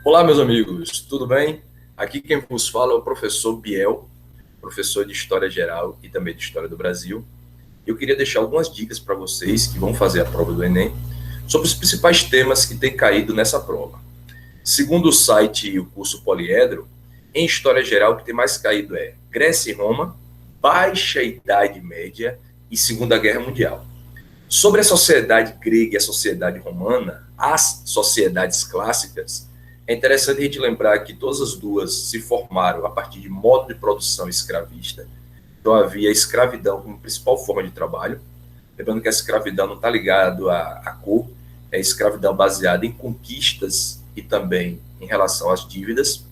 Olá, meus amigos, tudo bem? Aqui quem vos fala é o professor Biel, professor de História Geral e também de História do Brasil. Eu queria deixar algumas dicas para vocês que vão fazer a prova do Enem sobre os principais temas que têm caído nessa prova. Segundo o site e o curso Poliedro, em História Geral o que tem mais caído é Grécia e Roma, Baixa Idade Média e Segunda Guerra Mundial. Sobre a sociedade grega e a sociedade romana, as sociedades clássicas, é interessante a gente lembrar que todas as duas se formaram a partir de modo de produção escravista. Então havia a escravidão como principal forma de trabalho. Lembrando que a escravidão não está ligada à cor, é escravidão baseada em conquistas e também em relação às dívidas.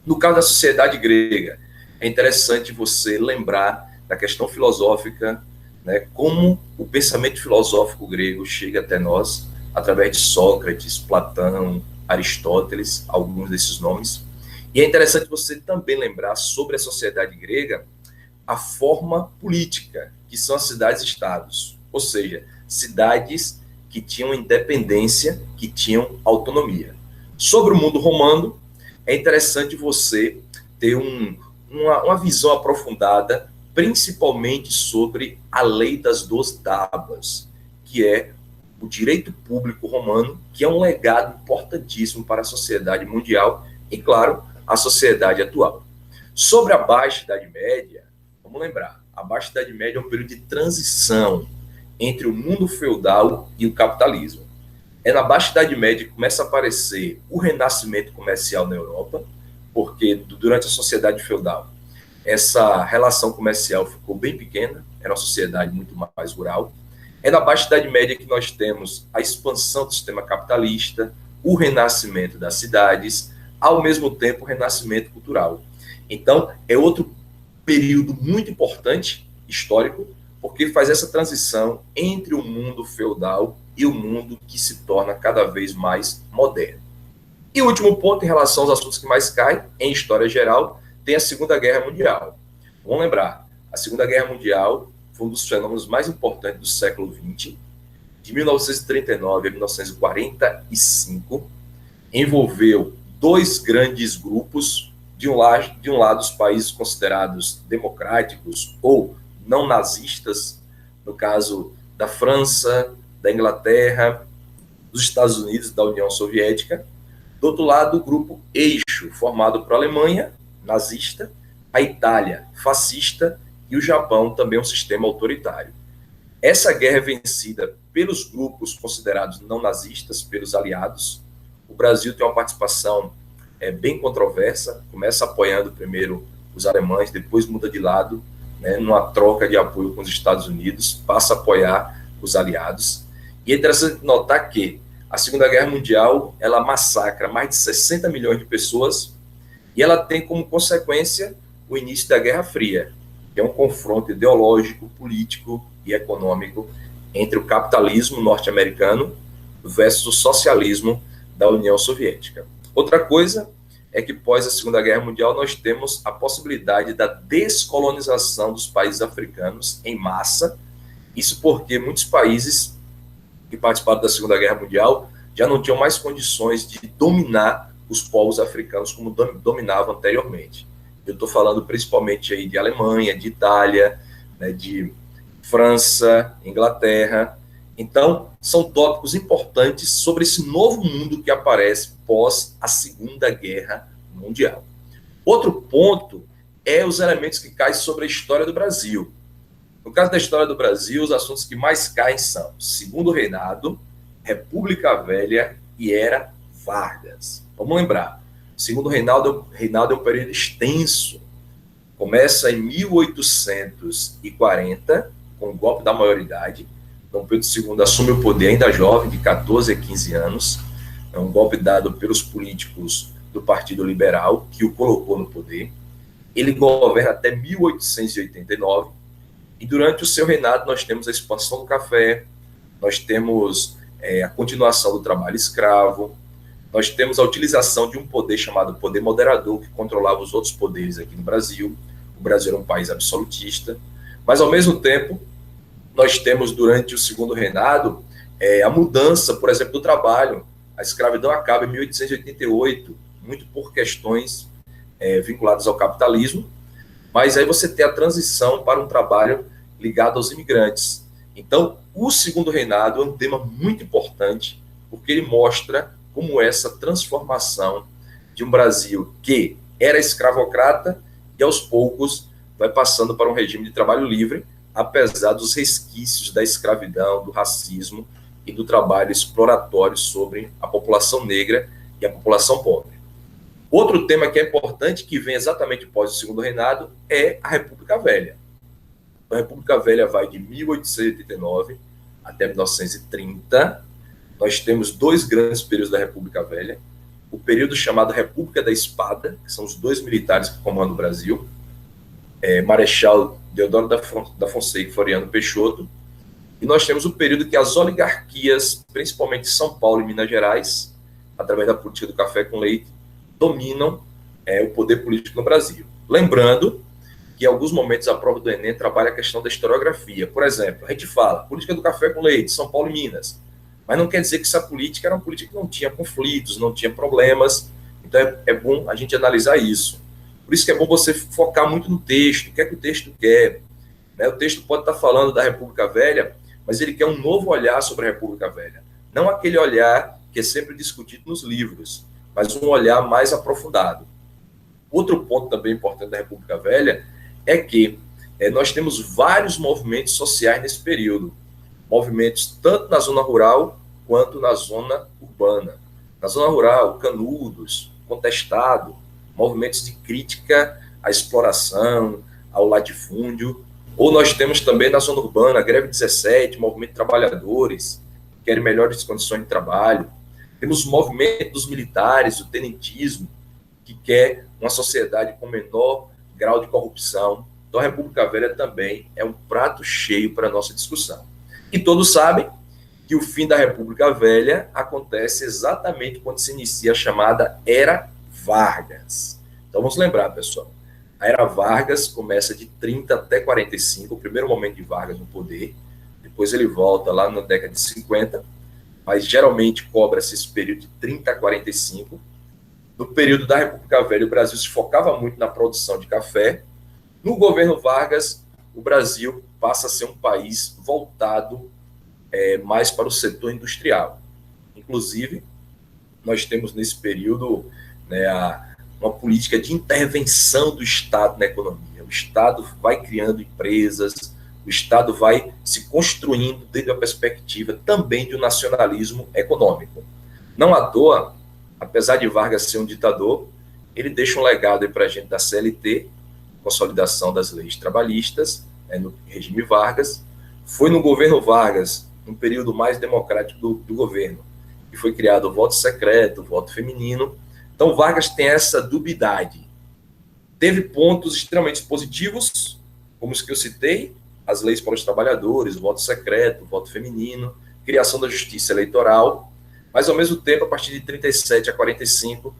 No caso da sociedade grega, é interessante você lembrar da questão filosófica, né, como o pensamento filosófico grego chega até nós através de Sócrates, Platão, Aristóteles, alguns desses nomes. E é interessante você também lembrar sobre a sociedade grega a forma política, que são as cidades-estados, ou seja, cidades que tinham independência, que tinham autonomia. Sobre o mundo romano, é interessante você ter uma visão aprofundada, principalmente sobre a lei das 12 tábuas, que é o direito público romano, que é um legado importantíssimo para a sociedade mundial e, claro, a sociedade atual. Sobre a Baixa Idade Média, vamos lembrar, a Baixa Idade Média é um período de transição entre o mundo feudal e o capitalismo. É na Baixa Idade Média que começa a aparecer o renascimento comercial na Europa, porque durante a sociedade feudal essa relação comercial ficou bem pequena, era uma sociedade muito mais rural. É na Baixa Idade Média que nós temos a expansão do sistema capitalista, o renascimento das cidades, ao mesmo tempo o renascimento cultural. Então, é outro período muito importante, histórico, porque faz essa transição entre o mundo feudal e o mundo que se torna cada vez mais moderno. E o último ponto em relação aos assuntos que mais caem, em história geral, tem a Segunda Guerra Mundial. Vamos lembrar, a Segunda Guerra Mundial foi um dos fenômenos mais importantes do século XX, de 1939 a 1945, envolveu dois grandes grupos, de um lado os países considerados democráticos ou não nazistas, no caso da França, da Inglaterra, dos Estados Unidos, da União Soviética. Do outro lado, o grupo Eixo, formado por Alemanha, nazista, a Itália, fascista, e o Japão, também um sistema autoritário. Essa guerra é vencida pelos grupos considerados não nazistas, pelos aliados. O Brasil tem uma participação bem controversa, começa apoiando primeiro os alemães, depois muda de lado, né, numa troca de apoio com os Estados Unidos, passa a apoiar os aliados. E é interessante notar que a Segunda Guerra Mundial, ela massacra mais de 60 milhões de pessoas e ela tem como consequência o início da Guerra Fria, que é um confronto ideológico, político e econômico entre o capitalismo norte-americano versus o socialismo da União Soviética. Outra coisa é que pós a Segunda Guerra Mundial nós temos a possibilidade da descolonização dos países africanos em massa, isso porque muitos países que participaram da Segunda Guerra Mundial já não tinham mais condições de dominar os povos africanos como dominavam anteriormente. Eu estou falando principalmente aí de Alemanha, de Itália, né, de França, Inglaterra. Então, são tópicos importantes sobre esse novo mundo que aparece pós a Segunda Guerra Mundial. Outro ponto é os elementos que caem sobre a história do Brasil. No caso da história do Brasil, os assuntos que mais caem são Segundo Reinado, República Velha e Era Vargas. Vamos lembrar, o Segundo Reinado é um período extenso. Começa em 1840, com o golpe da maioridade. Dom Pedro II assume o poder ainda jovem, de 14 a 15 anos. É um golpe dado pelos políticos do Partido Liberal, que o colocou no poder. Ele governa até 1889. E durante o seu reinado nós temos a expansão do café, nós temos a continuação do trabalho escravo, nós temos a utilização de um poder chamado poder moderador, que controlava os outros poderes aqui no Brasil. O Brasil era um país absolutista, mas ao mesmo tempo nós temos durante o segundo reinado a mudança, por exemplo, do trabalho, A escravidão acaba em 1888, muito por questões vinculadas ao capitalismo, mas aí você tem a transição para um trabalho ligado aos imigrantes. Então, o Segundo Reinado é um tema muito importante, porque ele mostra como essa transformação de um Brasil que era escravocrata e aos poucos vai passando para um regime de trabalho livre, apesar dos resquícios da escravidão, do racismo e do trabalho exploratório sobre a população negra e a população pobre. Outro tema que é importante, que vem exatamente após o Segundo Reinado, é a República Velha. A República Velha vai de 1889 até 1930. Nós temos dois grandes períodos da República Velha. O período chamado República da Espada, que são os dois militares que comandam o Brasil, Marechal Deodoro da Fonseca e Floriano Peixoto. E nós temos o período que as oligarquias, principalmente São Paulo e Minas Gerais, através da política do café com leite, dominam o poder político no Brasil. Lembrando que em alguns momentos a prova do Enem trabalha a questão da historiografia. Por exemplo, a gente fala política do café com leite, São Paulo e Minas, mas não quer dizer que essa política era uma política que não tinha conflitos, não tinha problemas. Então é bom a gente analisar isso. Por isso que é bom você focar muito no texto, o que é que o texto quer. O texto pode estar falando da República Velha, mas ele quer um novo olhar sobre a República Velha. Não aquele olhar que é sempre discutido nos livros, mas um olhar mais aprofundado. Outro ponto também importante da República Velha é que nós temos vários movimentos sociais nesse período. Movimentos tanto na zona rural quanto na zona urbana. Na zona rural, Canudos, Contestado, movimentos de crítica à exploração, ao latifúndio. Ou nós temos também na zona urbana, a Greve 17, movimento de trabalhadores, que querem melhores condições de trabalho. Temos o movimento dos militares, o tenentismo, que quer uma sociedade com menor grau de corrupção. Então, a República Velha também é um prato cheio para a nossa discussão. E todos sabem que o fim da República Velha acontece exatamente quando se inicia a chamada Era Vargas. Então, vamos lembrar, pessoal. A Era Vargas começa de 30 até 45, o primeiro momento de Vargas no poder. Depois ele volta lá na década de 50, mas geralmente cobra-se esse período de 30 a 45. No período da República Velha, o Brasil se focava muito na produção de café. No governo Vargas, o Brasil passa a ser um país voltado mais para o setor industrial. Inclusive, nós temos nesse período uma política de intervenção do Estado na economia. O Estado vai criando empresas, o Estado vai se construindo desde a perspectiva também de um nacionalismo econômico. Não à toa, apesar de Vargas ser um ditador, ele deixa um legado para a gente da CLT, consolidação das leis trabalhistas, no regime Vargas. Foi no governo Vargas, um período mais democrático do governo, que foi criado o voto secreto, o voto feminino. Então, Vargas tem essa dubiedade. Teve pontos extremamente positivos, como os que eu citei, as leis para os trabalhadores, o voto secreto, o voto feminino, criação da justiça eleitoral, mas, ao mesmo tempo, a partir de 37 a 45,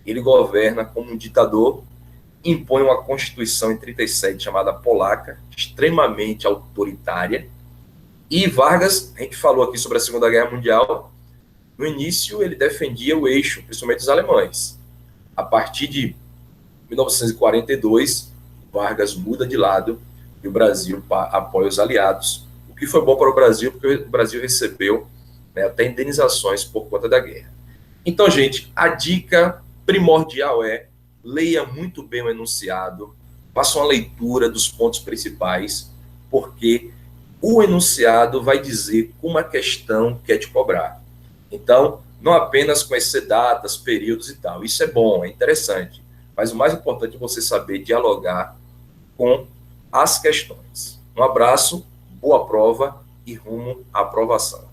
ele governa como um ditador, impõe uma Constituição em 37 chamada Polaca, extremamente autoritária, e Vargas, a gente falou aqui sobre a Segunda Guerra Mundial, no início ele defendia o eixo, principalmente os alemães. A partir de 1942, Vargas muda de lado e o Brasil apoia os aliados, o que foi bom para o Brasil, porque o Brasil recebeu até indenizações por conta da guerra. Então, gente, a dica primordial é: leia muito bem o enunciado, faça uma leitura dos pontos principais, porque o enunciado vai dizer como a questão quer te cobrar. Então, não apenas conhecer datas, períodos e tal. Isso é bom, é interessante. Mas o mais importante é você saber dialogar com as questões. Um abraço, boa prova e rumo à aprovação.